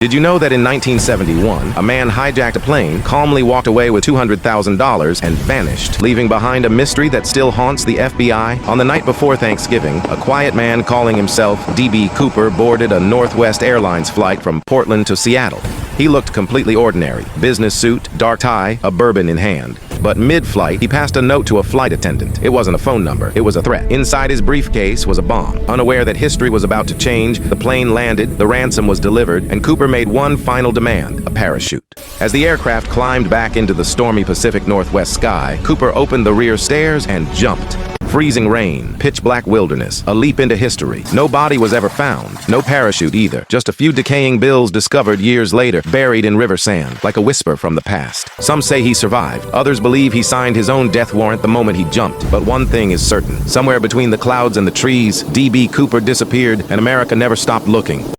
Did you know that in 1971, a man hijacked a plane, calmly walked away with $200,000, and vanished, leaving behind a mystery that still haunts the FBI? On the night before Thanksgiving, a quiet man calling himself D.B. Cooper boarded a Northwest Airlines flight from Portland to Seattle. He looked completely ordinary, business suit, dark tie, a bourbon in hand. But mid-flight, he passed a note to a flight attendant. It wasn't a phone number, it was a threat. Inside his briefcase was a bomb. Unaware that history was about to change, the plane landed, the ransom was delivered, and Cooper made one final demand: a parachute. As the aircraft climbed back into the stormy Pacific Northwest sky, Cooper opened the rear stairs and jumped. Freezing rain, pitch-black wilderness, a leap into history. No body was ever found, no parachute either. Just a few decaying bills discovered years later, buried in river sand, like a whisper from the past. Some say he survived. Others believe he signed his own death warrant the moment he jumped. But one thing is certain. Somewhere between the clouds and the trees, D.B. Cooper disappeared, and America never stopped looking.